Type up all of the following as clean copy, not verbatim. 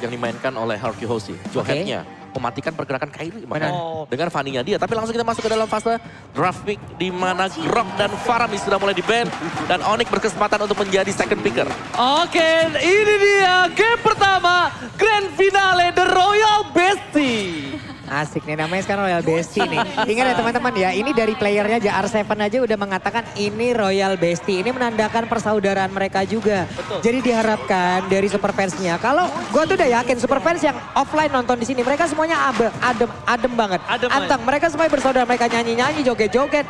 yang dimainkan oleh Haruki Hoshi. Johead-nya mematikan pergerakan Kairi dengan Fanny-nya dia. Tapi langsung kita masuk ke dalam fase draft pick di mana Grok dan Faramis sudah mulai di-ban dan Onyx berkesempatan untuk menjadi second picker. Oke, ini dia game pertama Grand Finale The Royal Bestie. Asik nih, namanya sekarang Royal Bestie nih. Ingat ya teman-teman ya, ini dari playernya aja, R7 aja udah mengatakan ini Royal Bestie. Ini menandakan persaudaraan mereka juga. Betul. Jadi diharapkan dari super fansnya, kalau gue tuh udah yakin super fans yang offline nonton di sini, mereka semuanya adem banget. Anteng, mereka semuanya bersaudara, mereka nyanyi-nyanyi, joget-joget.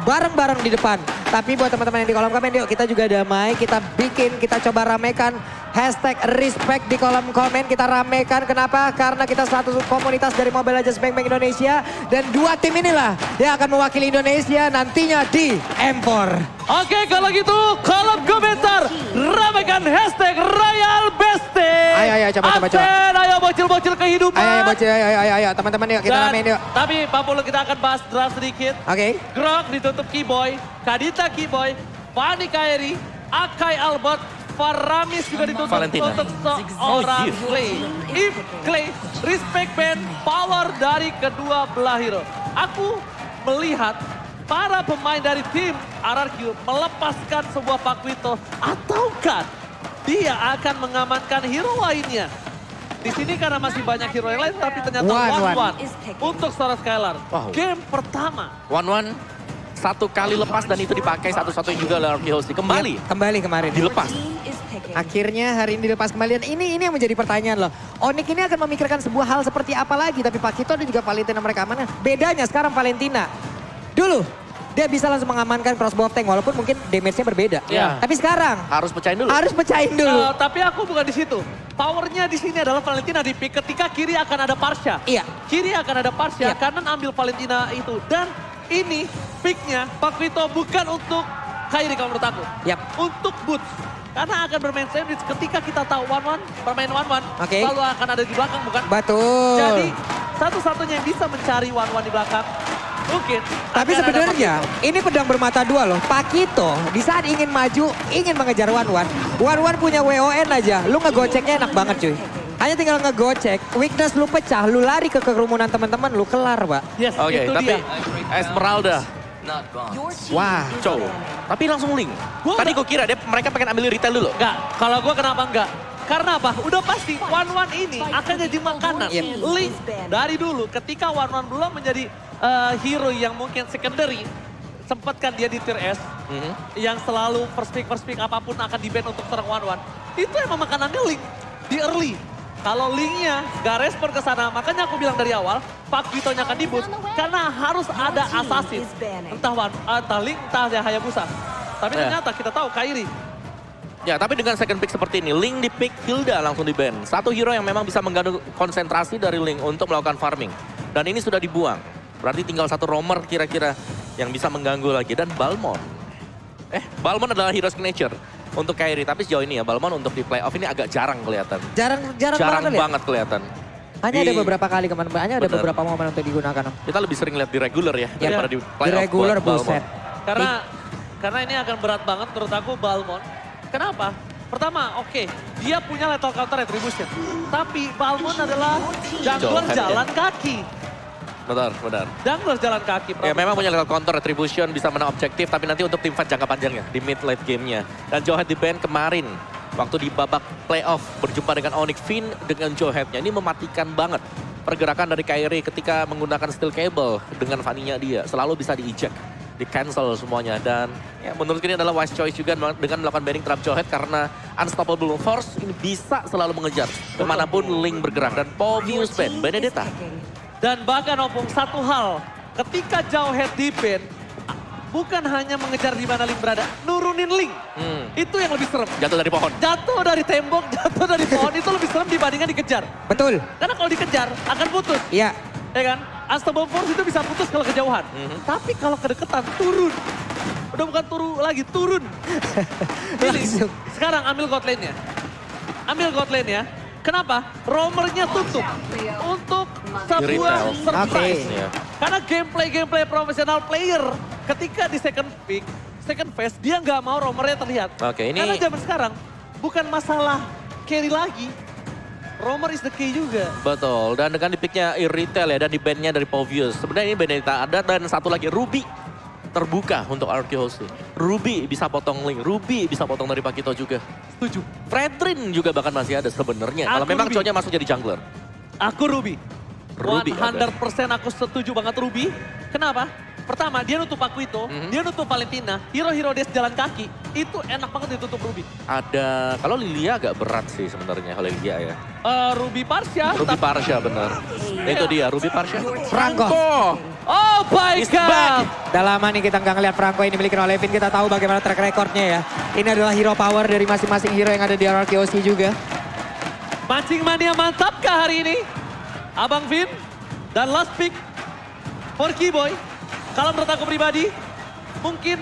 Bareng-bareng di depan. Tapi buat teman-teman yang di kolom komen, yuk kita juga damai, kita bikin, kita coba ramekan hashtag respect di kolom komen. Kita ramekan, kenapa? Karena kita satu komunitas dari Mobile Legends Bang Bang Indonesia. Dan dua tim inilah yang akan mewakili Indonesia nantinya di M4. Oke, kalau gitu kolom komentar ramekan hashtag Royal Bestie. Ayo, coba. Absen, ayo bocil-bocil kehidupan. Ayo, bocil, ayo, teman-teman yuk, kita ramein yuk. Tapi Pak Polo kita akan bahas draft sedikit. Oke. Grok ditutup Keyboy, Kadita Keyboy, Fanny Kairi, Akai Albert, Faramis juga ditutup Valentina. untuk seorang Clay. If Clay, respect band, power dari kedua belah hero. Aku melihat para pemain dari tim RRQ melepaskan sebuah Pakuito ataukah dia akan mengamankan hero lainnya. Di sini karena masih banyak hero yang lain tapi ternyata one-one untuk seorang Skylar. Wow. Game pertama. 1-1 satu kali lepas dan itu dipakai satu-satunya juga oleh Haruki Hoshi. Kembali Kemarin. dilepas. Akhirnya hari ini dilepas kembali. Dan ini yang menjadi pertanyaan loh. Onyx ini akan memikirkan sebuah hal seperti apa lagi. Tapi Pakito dan juga Valentina mereka amanah. Bedanya sekarang Valentina. Dulu dia bisa langsung mengamankan crossbow tank walaupun mungkin damage-nya berbeda. Iya. Tapi sekarang Harus pecahin dulu. harus pecahin dulu. Tapi aku bukan di situ. Powernya di sini adalah Valentina di pick ketika kiri akan ada Parsha. Iya. Kiri akan ada Parsha, Iya. kanan ambil Valentina itu. Dan ini picknya Pakuito bukan untuk Kairi kalau menurut aku. Yap. Untuk Boots. Karena akan bermain sandwich ketika kita tahu one-one, bermain one-one. Oke. Selalu akan ada di belakang bukan? Betul. Jadi satu-satunya yang bisa mencari one-one di belakang. Mungkin. Tapi akan ada sebenarnya ini pedang bermata dua loh. Pakito di saat ingin maju, ingin mengejar One-One. One-One punya WON aja, lu ngegoceknya enak banget cuy. Hanya tinggal ngegocek, weakness lu pecah, lu lari ke kerumunan teman-teman, lu kelar Pak. Yes, Oke, itu tapi dia. Esmeralda. Wah. Cow. Tapi langsung link. Gua Tadi udah- gue kira mereka pengen ambil retail dulu. Enggak, kalau gue kenapa enggak? Karena apa? Udah pasti one-one ini akan jadi makanan. Yep. Link dari dulu ketika one-one belum menjadi hero yang mungkin secondary. Sempatkan dia di tier S. Yang selalu first pick apapun akan di-ban untuk serang one-one. Itu emang makanannya Link di early. Kalau Linknya gak respon ke sana, makanya aku bilang dari awal, Pakuitonya akan di-boost. Karena harus ada assassin. Entah Link, entah Hayabusa. Tapi ternyata kita tahu Kairi. Ya, tapi dengan second pick seperti ini, Link di pick, Hilda langsung di ban. Satu hero yang memang bisa mengganggu konsentrasi dari Link untuk melakukan farming. Dan ini sudah dibuang. Berarti tinggal satu roamer kira-kira yang bisa mengganggu lagi. Dan Balmond. Balmond adalah hero signature untuk Kairi. Tapi sejauh ini ya, Balmond untuk di playoff ini agak jarang kelihatan. Jarang banget kelihatan. Hanya ada beberapa kali kemarin, hanya ada Bener. beberapa momen untuk digunakan. Kita lebih sering lihat di regular ya, Ya, daripada di Di playoff regular buat buset. Balmond. Karena ini akan berat banget menurut aku Balmond. Kenapa? Pertama, oke, dia punya lethal counter retribution. Tapi Balmond adalah jungler Johead, jalan kaki. Benar. Jungler jalan kaki. Ya memang punya level counter retribution, bisa menang objektif, tapi nanti untuk tim fight jangka panjangnya, di mid late gamenya. Dan Johead di ban kemarin, waktu di babak playoff, berjumpa dengan Onyx Finn dengan Joheadnya. Ini mematikan banget pergerakan dari Kairi ketika menggunakan steel cable dengan Fanny-nya dia. Selalu bisa di-eject, di-cancel semuanya. Dan ya menurut ini adalah wise choice juga dengan melakukan banning trap Johead karena Unstoppable Force ini bisa selalu mengejar kemanapun Link bergerak. Dan Povius ban, Benedetta. Dan bahkan Opung, satu hal, ketika Johead di ban, bukan hanya mengejar di mana Link berada, nurunin Link. Itu yang lebih serem. Jatuh dari pohon. Jatuh dari tembok, jatuh dari pohon, itu lebih serem dibandingkan dikejar. Betul. Karena kalau dikejar, akan putus. Iya. Ya kan? Unstoppable Force itu bisa putus kalau kejauhan. Tapi kalau kedekatan, turun. Udah bukan turun. Pilih. Langsung. Sekarang ambil god lane-nya. Kenapa? Roamernya tutup untuk sebuah Di-retail. surprise. Iya. Karena gameplay profesional player ketika di second pick, second phase, dia nggak mau roamernya terlihat. Oke, ini Karena zaman sekarang bukan masalah carry lagi. Romer is the key juga. Betul, dan dengan di-picknya Irritail ya, dan di ban-nya dari Povius. Sebenarnya ini Benedetta ada, dan satu lagi Ruby terbuka untuk Arkehosi. Ruby bisa potong Link, Ruby bisa potong dari Pakito juga. Setuju. Fredrin juga bahkan masih ada sebenarnya. Kalau Aku memang Ruby. cowoknya masuk jadi jungler. Aku Ruby. Ruby 100% aku setuju banget Ruby. Kenapa? Pertama, dia nutup Paquito, dia nutup Valentina, hero-hero Des jalan kaki. Itu enak banget ditutup Ruby. Ada, kalau Lilia agak berat sih sebenarnya kalau Lilia ya. Ruby Parsha. Ruby Parsha benar. Itu dia, Ruby Parsha. Franco. Oh my Is God. back. Udah lama nih kita nggak ngeliat Franco ini dimiliki oleh Vin. Kita tahu bagaimana track recordnya ya. Ini adalah hero power dari masing-masing hero yang ada di RRQOC juga. Mancing mania mantapkah hari ini? Abang Vin dan last pick for Keyboy. Kalau menurut aku pribadi, mungkin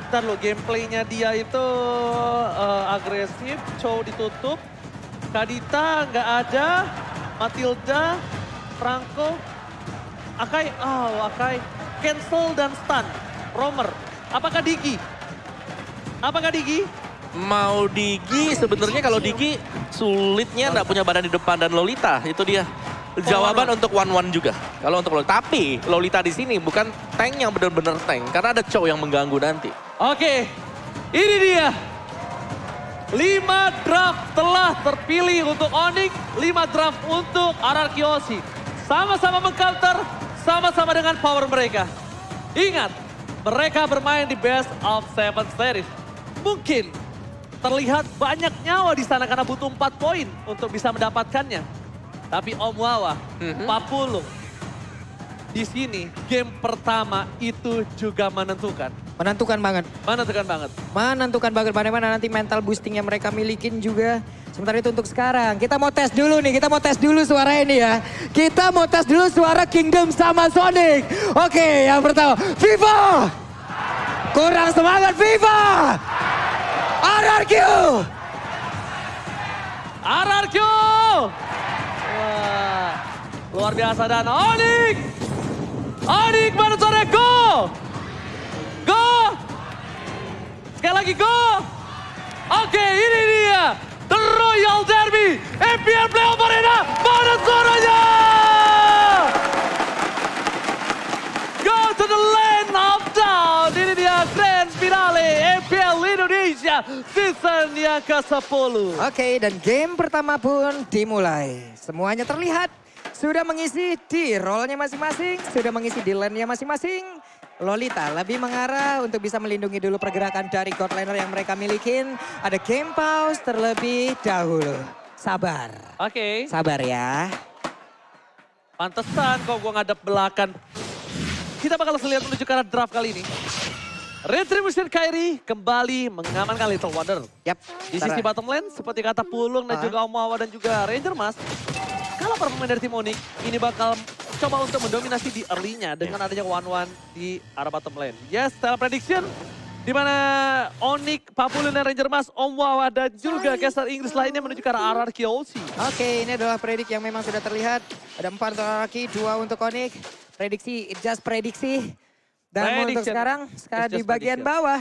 ntar lo gameplaynya dia itu agresif, Chow ditutup, Kadita nggak ada, Matilda, Franco, Akai, Akai, cancel dan stun, Romer. Apakah Digi? Mau Digi, sebenarnya kalau Digi sulitnya nggak punya badan di depan, dan Lolita itu dia. Jawaban untuk 1-1 juga. Kalau untuk Lolita. Tapi Lolita di sini bukan tank yang benar-benar tank. Karena ada Chow yang mengganggu nanti. Oke, ini dia. 5 draft telah terpilih untuk Onyx, 5 draft untuk RRQOC. Sama-sama meng-counter, sama-sama dengan power mereka. Ingat, mereka bermain di best of 7 series. Mungkin terlihat banyak nyawa di sana karena butuh 4 poin untuk bisa mendapatkannya. Tapi Om Wawa, Papulung, di sini game pertama itu juga menentukan. Menentukan banget. Menentukan banget bagaimana nanti mental boosting yang mereka milikin juga. Sementara itu untuk sekarang, kita mau tes dulu nih, kita mau tes dulu suara ini ya. Kita mau tes dulu suara Kingdom sama Sonic. Oke, yang pertama, Viva! Kurang semangat Viva! RRQ! RRQ! Wah, luar biasa dan Onyx! Onyx mana sore, go! Go! Sekali lagi go! Oke, ini dia. The Royal Derby, EPL Playoff Arena, mana suaranya? Go to the land of down. Ini dia Grand Finale EPL Indonesia season yang ke-10. Oke, dan game pertama pun dimulai. Semuanya terlihat sudah mengisi di role-nya masing-masing, sudah mengisi di lane-nya masing-masing. Lolita lebih mengarah untuk bisa melindungi dulu pergerakan dari god laner yang mereka milikin. Ada game pause terlebih dahulu. Sabar. Oke. Sabar ya. Pantesan kok gue ngadep belakang. Kita bakal lihat menuju ke arah draft kali ini. Retribution Kairi kembali mengamankan Little Wonder. Yap. Di sisi bottom lane seperti kata Pulung dan juga Om Wawa dan juga Ranger Mas. Kalau para pemain dari tim Onyx ini bakal coba untuk mendominasi di early-nya dengan adanya 1-1 di arah bottom lane. Yes, style prediction. Di mana Onyx, Papulun dan Ranger Mas, Om Wawa dan juga caster Inggris lainnya menuju ke arah RRQOC. Oke, ini adalah predik yang memang sudah terlihat. Ada 4 untuk Araki, 2 untuk Onyx. Prediksi, just prediksi. Dan untuk sekarang di bagian bawah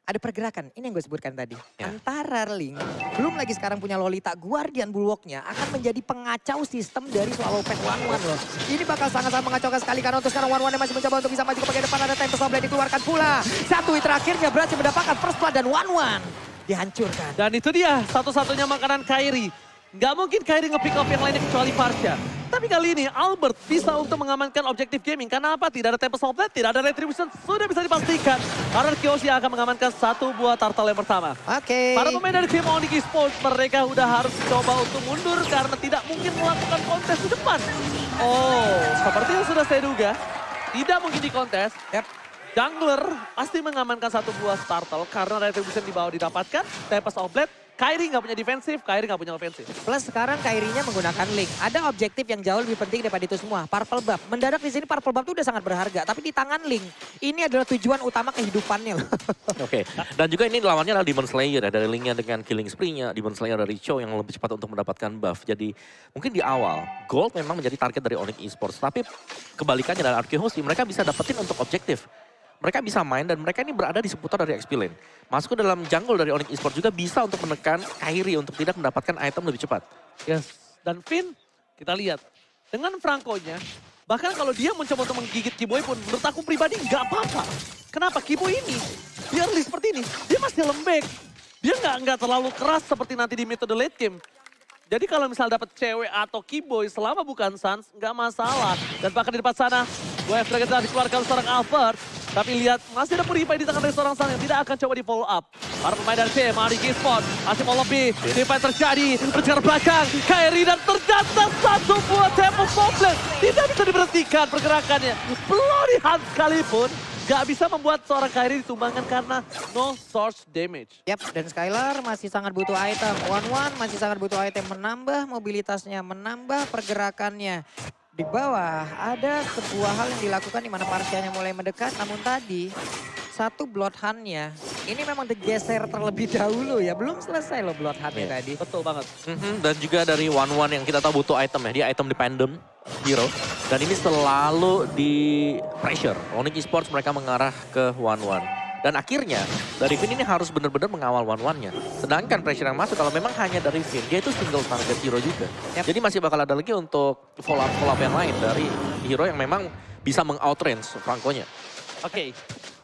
ada pergerakan. Ini yang gue sebutkan tadi. Ya. Antara Link, belum lagi sekarang punya Lolita, Guardian Bulwark-nya akan menjadi pengacau sistem dari Swallow Pact 1-1 loh. Ini bakal sangat-sangat mengacaukan sekali karena untuk sekarang 1-1 masih mencoba untuk bisa maju ke bagian depan. Ada Tempest of Blade dikeluarkan pula. Satu hit terakhirnya berhasil mendapatkan first blood dan 1-1 dihancurkan. Dan itu dia satu-satunya makanan Kairi. Nggak mungkin Kairi nge-pick up yang lainnya kecuali Parsha. Tapi kali ini Albert bisa untuk mengamankan objektif gaming. Karena apa? Tidak ada Tempest of Blade, tidak ada Retribution. Sudah bisa dipastikan. RRQOC akan mengamankan satu buah turtle yang pertama. Oke. Para pemain dari tim Onyx Esports, mereka udah harus coba untuk mundur karena tidak mungkin melakukan kontes di depan. Oh, seperti yang sudah saya duga, tidak mungkin di kontes. Yap. Jungler pasti mengamankan satu buah turtle karena Retribution di bawah didapatkan. Tempest of Blade, Kairi nggak punya defensif, Kairi nggak punya ofensif. Plus sekarang Kairinya menggunakan Link. Ada objektif yang jauh lebih penting daripada itu semua. Purple Buff. Mendadak di sini Purple Buff itu udah sangat berharga. Tapi di tangan Link, ini adalah tujuan utama kehidupannya loh. Oke, dan juga ini lawannya adalah Demon Slayer ya. Dari Linknya dengan Killing Spree-nya, Demon Slayer dari Chow yang lebih cepat untuk mendapatkan buff. Jadi mungkin di awal, Gold memang menjadi target dari Onyx Esports. Tapi kebalikannya dari RRQOC, mereka bisa dapetin untuk objektif. mereka bisa main dan mereka ini berada di seputar dari XP Lane. Masuk ke dalam jungle dari Onyx Esports juga bisa untuk menekan Kairi untuk tidak mendapatkan item lebih cepat. Yes, dan Finn kita lihat dengan Franco-nya, bahkan kalau dia mencoba untuk menggigit Kiboy pun menurut aku pribadi nggak apa-apa. Kenapa? Kiboy ini, dia early seperti ini, dia masih lembek. Dia nggak terlalu keras seperti nanti di metode late game. Jadi kalau misal dapat cewek atau Kiboy selama bukan Sans, nggak masalah. Dan bahkan di depan sana, WF Dragon telah dikeluarkan seorang Albert. Tapi lihat, masih ada Purify di tangan dari seorang Sans yang tidak akan coba di follow up. Para pemain dari tim, Onyx Esports, masih mau lebih. Divide terjadi, berjalan belakang, Kairi dan ternyata satu buah tempo problem. Tidak bisa diberhentikan pergerakannya. Bloody Hand sekalipun. Gak bisa membuat seorang Kairi ditumbangkan karena no source damage. Yap, dan Skylar masih sangat butuh item. One masih sangat butuh item, menambah mobilitasnya, menambah pergerakannya. Di bawah ada sebuah hal yang dilakukan di mana Parsianya mulai mendekat, namun tadi satu Bloodhound-nya ini memang digeser terlebih dahulu ya. Belum selesai loh Bloodhound-nya tadi. Betul banget. Dan juga dari One yang kita tahu butuh item ya, dia item dependent hero. Dan ini selalu di pressure. Onyx Esports mereka mengarah ke One. Dan akhirnya dari Finn ini harus benar-benar mengawal One-nya. Sedangkan pressure yang masuk kalau memang hanya dari Finn, dia itu single target hero juga. Jadi masih bakal ada lagi untuk follow up yang lain dari hero yang memang bisa meng-outrange Franco-nya. Oke,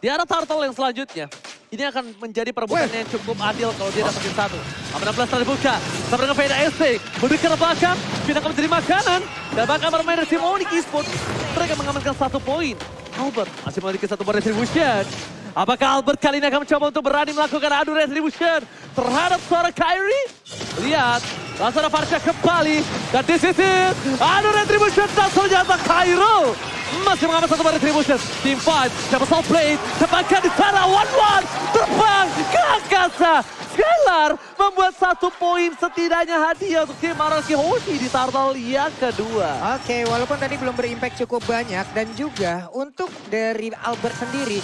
di arah Turtle yang selanjutnya. Ini akan menjadi perebutan yang cukup adil kalau dia dapetin satu. 16 terbuka, sama dengan Veda SC. Mundur ke belakang, Finn akan menjadi makanan. Dan bahkan bermain dari tim Onyx Esports, mereka mengamankan 1 poin. Albert masih memiliki 1 buah retribution. Apakah Albert kali ini akan mencoba untuk berani melakukan adu retribution terhadap seorang Kairi? Lihat, langsung ada Farsha kembali. Dan di sisi adu retribution dan ternyata Kairo masih mengambil 1 buah retribution. Team 5, dapat soul plate, dapatkan di sana 1-1, terbang ke angkasa. Skylar membuat 1 poin setidaknya hadiah untuk tim Araki Hoshi di Turtle yang kedua. Oke, walaupun tadi belum berimpact cukup banyak dan juga untuk dari Albert sendiri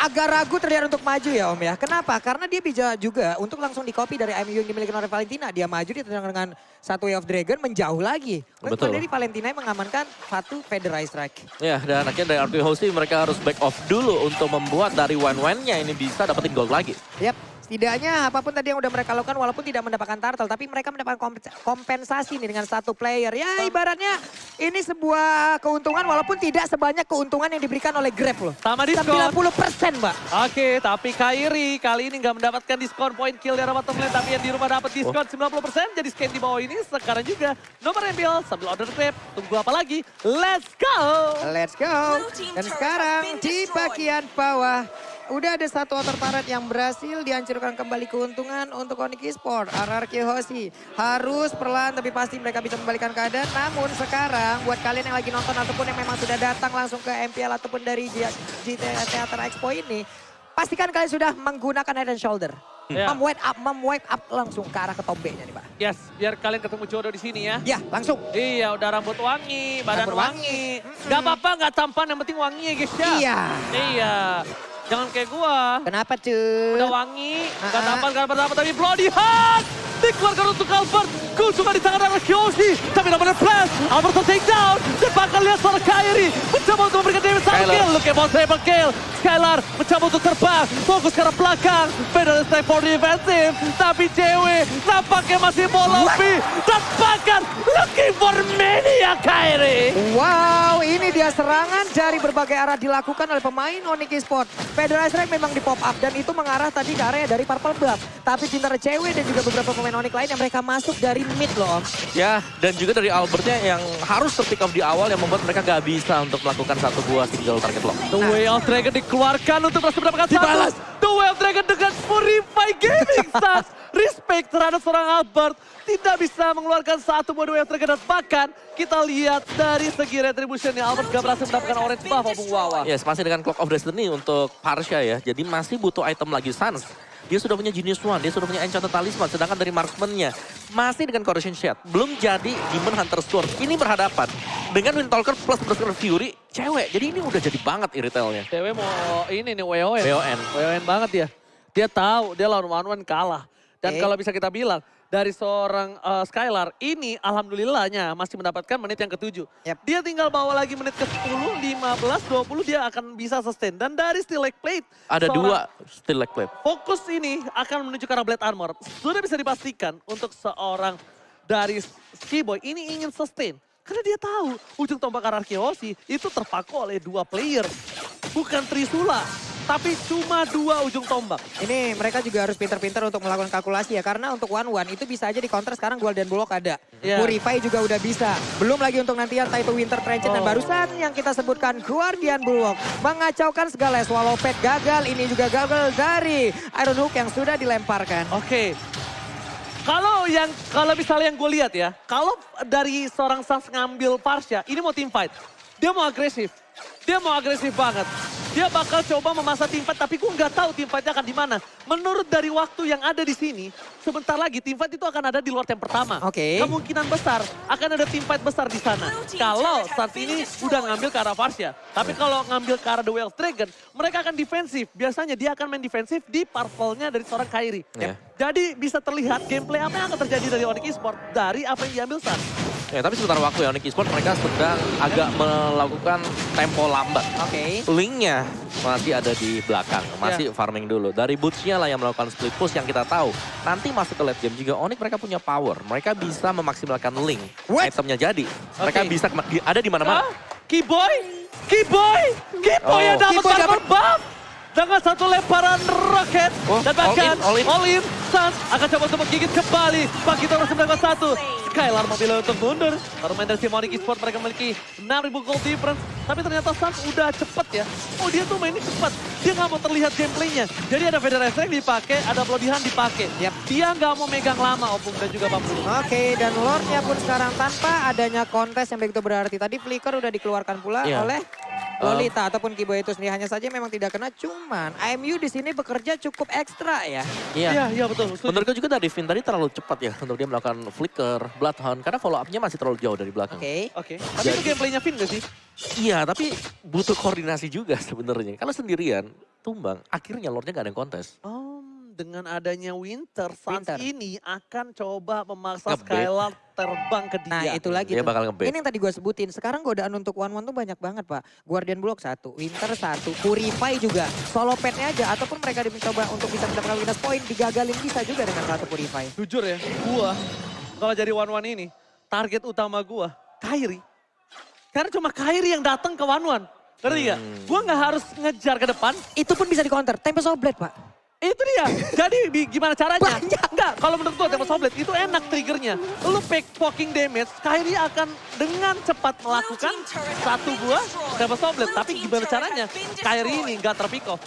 agak ragu terlihat untuk maju ya Om ya. Kenapa? Karena dia bisa juga untuk langsung di-copy dari IMU yang dimiliki oleh Valentina. Dia maju ditendang dengan 1 Way of Dragon menjauh lagi. Betul. Dari Valentina yang mengamankan 1 Federal Strike. Ya, dan akhirnya dari Araki Hoshi mereka harus back off dulu untuk membuat dari One-nya ini bisa dapetin gold lagi. Yap. Setidaknya apapun tadi yang udah mereka lakukan walaupun tidak mendapatkan turtle. Tapi mereka mendapatkan kompensasi nih dengan 1 player. Ya ibaratnya ini sebuah keuntungan walaupun tidak sebanyak keuntungan yang diberikan oleh Grab loh. Sama diskon. 90% Mbak. Oke, tapi Kairi kali ini nggak mendapatkan diskon point kill dari bottom lane. Tapi yang di rumah dapat diskon 90%. Jadi scan di bawah ini sekarang juga nomor ambil sambil order grab. Tunggu apa lagi? Let's go! Let's go. Dan sekarang di bagian bawah. Udah ada 1 outer turret yang berhasil dihancurkan kembali keuntungan untuk Onyx Esports. RRQ Hoshi harus perlahan tapi pasti mereka bisa membalikan keadaan. Namun sekarang buat kalian yang lagi nonton ataupun yang memang sudah datang langsung ke MPL ataupun dari GT Theater Expo ini. Pastikan kalian sudah menggunakan head and shoulder. Memwipe up langsung ke arah ke top B-nya nih Pak. Yes, biar kalian ketemu jodoh di sini ya. Ya, langsung. Iya, udah rambut wangi, badan Rambut wangi. Gak apa-apa, gak tampan, yang penting wangi ya guys ya. Iya. Iya. Jangan kayak gua. Kenapa cuy? Udah wangi, gak tampan, gak apa-apa, tapi Bloody Hand dikeluarkan untuk Albert. Cuma di tangan arah Hoshi, tapi nomornya flash. Albert take down, dan bakal lihat seorang Kairi mencoba untuk memberikan damage satu kill. Look at triple kill. Skylar mencoba untuk terbang, fokus ke arah belakang. Pedal strike for defensive, tapi cewek nampaknya masih mau lebih. Dan bahkan looking for mania Kairi. Wow, ini dia serangan dari berbagai arah dilakukan oleh pemain Onyx Esports. Federal Strike memang di pop up dan itu mengarah tadi ke area dari Purple Buff. Tapi cinta cewek dan juga beberapa pemain Onyx lain yang mereka masuk dari mid loh Om. Ya, dan juga dari Albertnya yang harus terpick off di awal yang membuat mereka gak bisa untuk melakukan 1 buah single target lock. The Way of Dragon dikeluarkan untuk berhasil mendapatkan Dibalas. The Way of Dragon dengan Purify Gaming Stars. Respect terhadap seorang Albert. Tidak bisa mengeluarkan 1 buah The Way of Dragon. Dan bahkan kita lihat dari segi retribution yang Albert gak berhasil mendapatkan orange buff maupun Wawa. Yes, masih dengan Clock of Destiny untuk Farsha ya. Jadi masih butuh item lagi Sans. Dia sudah punya Genius One, dia sudah punya Enchanted Talisman. Sedangkan dari Marksman-nya masih dengan Corrosion Shard. Belum jadi Demon Hunter Sword. Ini berhadapan dengan Windtalker plus Berserker Fury. Cewek, jadi ini udah jadi banget iritelnya. Cewek mau ini nih WON. WON. WON banget dia. Dia tahu dia lawan One kalah. Dan kalau bisa kita bilang, dari seorang Skylar ini alhamdulillahnya masih mendapatkan menit yang ke-7. Yep. Dia tinggal bawa lagi menit ke-10, 15, 20 dia akan bisa sustain. Dan dari Steel Leg Plate. Ada 2 Steel Leg Plate. Fokus ini akan menuju ke arah Blade Armor. Sudah bisa dipastikan untuk seorang dari Skiboy ini ingin sustain. Karena dia tahu ujung tombak Arkeosi itu terpaku oleh 2 player. Bukan Trisula. Tapi cuma 2 ujung tombak. Ini mereka juga harus pintar-pintar untuk melakukan kalkulasi ya. Karena untuk 1-1 itu bisa aja di counter sekarang Golden Bullock ada. Yeah. Purify juga udah bisa. Belum lagi untuk nanti entah itu Winter Trenchant dan barusan yang kita sebutkan Guardian Bullock. Mengacaukan segala. Swallow Pet gagal. Ini juga gagal dari Iron Hook yang sudah dilemparkan. Oke. Kalau misalnya yang gue lihat ya. Kalau dari seorang Sans ngambil Parsha, ini mau team fight. Dia mau agresif. Dia mau agresif banget. Dia bakal coba memaksa team fight, tapi gue nggak tahu team fight-nya akan di mana. Menurut dari waktu yang ada di sini, sebentar lagi team fight itu akan ada di Lord yang pertama. Oke. Kemungkinan besar akan ada team fight besar di sana. Kalau saat ini udah ngambil ke arah Parsha. Tapi kalau ngambil ke arah The Wild Dragon, mereka akan defensif. Biasanya dia akan main defensif di purple-nya dari seorang Kairi. Yeah. Jadi bisa terlihat gameplay apa yang akan terjadi dari Onyx Esports dari apa yang diambil Sun. Ya, tapi sebentar waktu ya Onyx Esports mereka sedang agak melakukan tempo lambat. Oke. Linknya masih ada di belakang, masih farming dulu. Dari boots-nya lah yang melakukan split push yang kita tahu. Nanti masuk ke late game juga Onyx mereka punya power. Mereka bisa memaksimalkan link. What? Itemnya jadi. Mereka bisa ada di mana-mana. Keyboy yang dapat Keyboy armor buff. Dengan satu lemparan roket. Dan bahkan all in. Sans akan coba untuk menggigit kembali. Pakito harus mendapatkan 1. Skylar memilih untuk mundur. Baru main dari tim Onyx Esports mereka memiliki 6.000 gold difference. Tapi ternyata Sans udah cepet ya. Oh dia tuh mainnya cepet. Dia nggak mau terlihat gameplaynya. Jadi ada Feather Strike dipakai, ada Bloody Hand dipakai. Yep. Dia nggak mau megang lama Opung dan juga Bambulu. Oke, dan Lordnya pun sekarang tanpa adanya kontes yang begitu berarti. Tadi Flicker udah dikeluarkan pula oleh Lolita ataupun Kiboy itu sendiri. Hanya saja memang tidak kena, cuman IMU di sini bekerja cukup ekstra ya. Iya betul. Menurutku juga dari Vin tadi terlalu cepat ya untuk dia melakukan flicker, bloodhound. Karena follow up-nya masih terlalu jauh dari belakang. Oke. Tapi itu gameplaynya Vin gak sih? Iya, tapi butuh koordinasi juga sebenarnya. Kalau sendirian, tumbang, akhirnya Lordnya gak ada yang kontes. Dengan adanya Winter, Sans ini akan coba memaksa Nge-bait. Skylar terbang ke dia. Nah itu lagi Dia tuh. bakal nge-bait. Ini yang tadi gue sebutin. Sekarang godaan untuk 1-1 tuh banyak banget Pak. Guardian Bullock 1, Winter 1, Purify juga. Solo petnya aja ataupun mereka mencoba untuk bisa mendapatkan minus point. Digagalin bisa juga dengan 1 Purify. Jujur ya, gua kalau jadi 1-1 ini, target utama gua Kairi. Karena cuma Kairi yang datang ke 1-1. Ngerti gak? Gua nggak harus ngejar ke depan. Itu pun bisa di counter. Tempest of Blade Pak. Itu dia. Jadi gimana caranya? Banyak. Enggak, kalau menurut gua Tempest of Blade itu enak triggernya. Lu poking damage, Kairi akan dengan cepat melakukan satu buah Tempest of Blade. Tapi gimana caranya? Kairi ini nggak terpick off.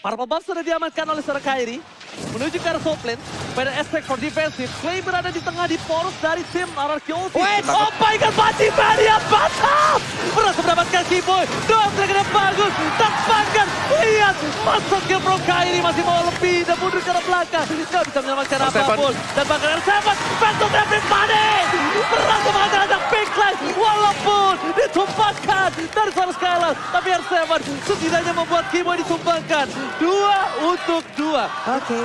Purple buff sudah diamankan oleh seorang Kairi. Menuju ke arah top lane. Pada aspek for defensive. Clay berada di tengah di poros dari tim Arkeosi. Oh my god, Baci Maria mantap! Berhasil mendapatkan Keyboy. Dua trigger yang bagus. Terbangkan. Lihat. Masuk ke Pro Kairi masih mau lebih. Dan mundur ke arah belakang. Gak bisa menyelamatkan apapun. Dan bahkan R7. Phantom Traffic Money. Berhasil menghajar anak backline. Walaupun ditumpahkan dari seorang Skylar. Tapi R7 setidaknya membuat Keyboy ditumbangkan. 2 untuk 2. Oke.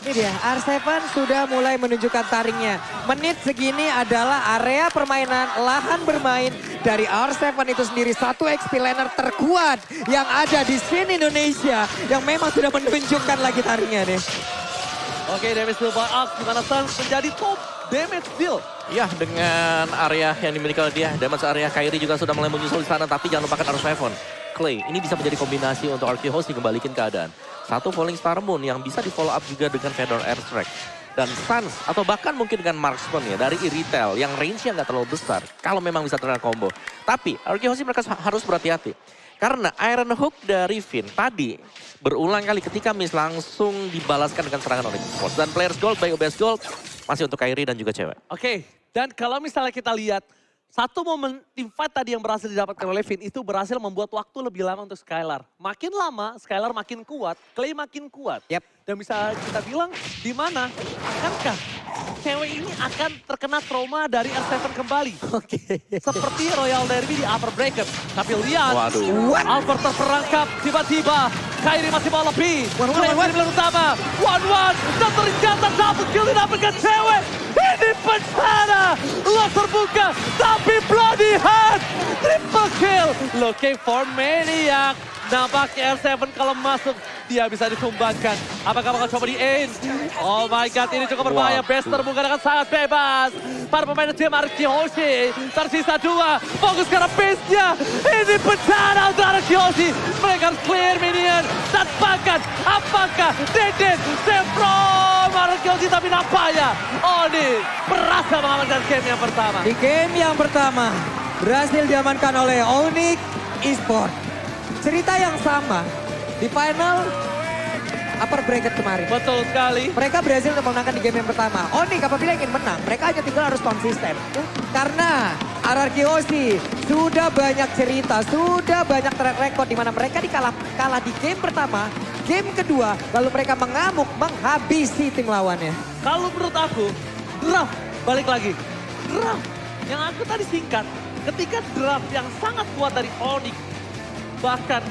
Ini dia, R7 sudah mulai menunjukkan taringnya. Menit segini adalah area permainan, lahan bermain dari R7 itu sendiri. Satu XP laner terkuat yang ada di scene Indonesia. Yang memang sudah menunjukkan lagi taringnya nih. Oke, damage deal by Axe, di mana Sans menjadi top damage deal. Ya, dengan area yang dimiliki oleh dia, damage area Kairi juga sudah mulai menyusul di sana, tapi jangan lupakan R7. Clay, ini bisa menjadi kombinasi untuk Arkeosi kembalikan keadaan. Satu Falling Star Moon yang bisa di follow up juga dengan Feather Airstrike. Dan Sans, atau bahkan mungkin dengan Marksman ya, dari Iritel yang range-nya nggak terlalu besar. Kalau memang bisa terkena combo. Tapi Arkeosi mereka harus berhati-hati. Karena Iron Hook dari Vin tadi berulang kali ketika miss langsung dibalaskan dengan serangan Onyx Esports. Dan Players Gold by OBS Gold masih untuk Kairi dan juga cewek. Oke, dan kalau misalnya kita lihat, satu momen team fight tadi yang berhasil didapatkan oleh Vin itu berhasil membuat waktu lebih lama untuk Skylar. Makin lama, Skylar makin kuat, Clay makin kuat. Yep. Dan bisa kita bilang, di mana akankah cewek ini akan terkena trauma dari R7 kembali? Oke. Seperti Royal Derby di Upper Bracket. Tapi lihat, Waduh. Albert terperangkap tiba-tiba. Kairi masih mau lebih. One. Di belakang utama. 1-1. Dan ternyata double kill didapatkan cewek. Ini bencana. Lo terbuka. Tapi bloody hand. Triple kill. Looking for Maniac. Nampaknya R7 kalau masuk dia bisa ditumbangkan. Apakah bakal coba di aim? Oh my god, ini cukup berbahaya. Bester menggunakan sangat bebas. Para pemain tim Arkihoshi. Tersisa 2. Fokus ke base-nya. Ini bencana untuk Arkihoshi. Mereka harus clear minion. Dan bahkan apakah Deden Sevrom Arkihoshi tapi nampaknya Oni berhasil mengamankan game yang pertama. Di game yang pertama berhasil diamankan oleh Onyx Esports. Cerita yang sama di final upper bracket kemarin. Betul sekali. Mereka berhasil untuk memenangkan di game yang pertama. Onyx apabila ingin menang, mereka hanya tinggal harus konsisten. Karena Arkihoshi sudah banyak cerita, sudah banyak track record di mana mereka kalah di game pertama, game kedua, lalu mereka mengamuk, menghabisi tim lawannya. Kalau menurut aku, draft balik lagi. Draft yang aku tadi singkat, ketika draft yang sangat kuat dari Onyx, bahkan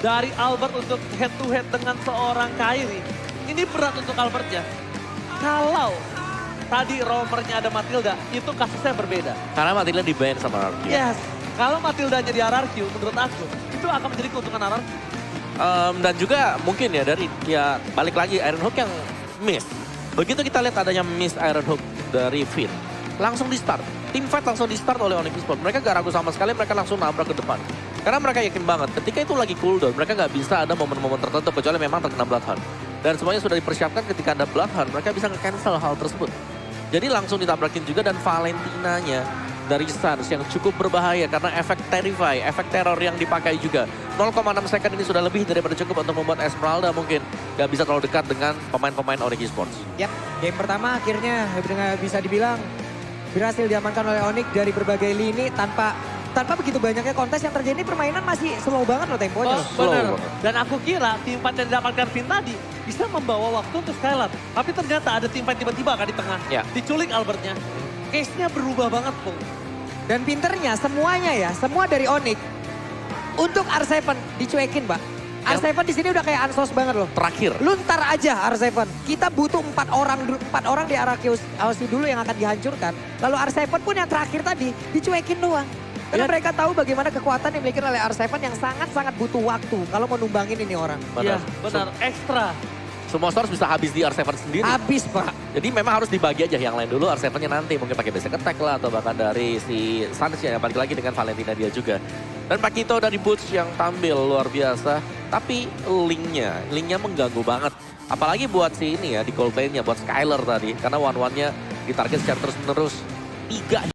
dari Albert untuk head to head dengan seorang Kairi. Ini berat untuk Albertnya. Kalau tadi roamernya ada Matilda, itu kasusnya berbeda. Karena Matilda di-ban sama RRQ. Yes, kalau Matildanya di RRQ, menurut aku, itu akan menjadi keuntungan RRQ. Dan juga mungkin ya dari balik lagi Iron Hook yang miss. Begitu kita lihat adanya miss Iron Hook dari Finn, langsung di start. Team fight langsung di start oleh Onyx Esports. Mereka gak ragu sama sekali, mereka langsung nabrak ke depan. Karena mereka yakin banget ketika itu lagi cooldown, mereka gak bisa ada momen-momen tertentu kecuali memang terkena Bloodhound. Dan semuanya sudah dipersiapkan ketika ada Bloodhound, mereka bisa nge-cancel hal tersebut. Jadi langsung ditabrakin juga dan Valentinanya dari Suns yang cukup berbahaya karena efek Terrify, efek teror yang dipakai juga. 0,6 second ini sudah lebih daripada cukup untuk membuat Esmeralda mungkin gak bisa terlalu dekat dengan pemain-pemain Onyx Esports. Yap, game pertama akhirnya bisa dibilang berhasil diamankan oleh Onyx dari berbagai lini tanpa begitu banyaknya kontes yang terjadi. Permainan masih slow banget loh temponya. Oh, benar. Dan aku kira tim fight yang didapatkan Finn tadi bisa membawa waktu untuk Skylar. Tapi ternyata ada tim fight tiba-tiba kan di tengah. Ya. Diculik Albertnya. Case-nya berubah banget, Pung. Dan pinternya semuanya ya, semua dari Onyx untuk R7 dicuekin, Mbak. R7 di sini udah kayak ansos banget loh. Terakhir. Lu ntar aja R7. Kita butuh 4 orang di Arkihoshi dulu yang akan dihancurkan. Lalu R7 pun yang terakhir tadi dicuekin doang. Karena mereka tahu bagaimana kekuatan yang dimiliki oleh R7 yang sangat-sangat butuh waktu kalau mau numbangin ini orang. Iya, benar. Ekstra. Semua stars bisa habis di R7 sendiri. Habis, Pak. Jadi memang harus dibagi aja yang lain dulu, R7-nya nanti mungkin pakai basic attack lah atau bahkan dari si Suns ya, balik lagi dengan Valentina dia juga. Dan Pakito dari Boots yang tampil luar biasa, tapi linknya mengganggu banget. Apalagi buat si ini ya di gold lane-nya, buat Skylar tadi, karena one-one-nya ditarget secara terus-menerus. 3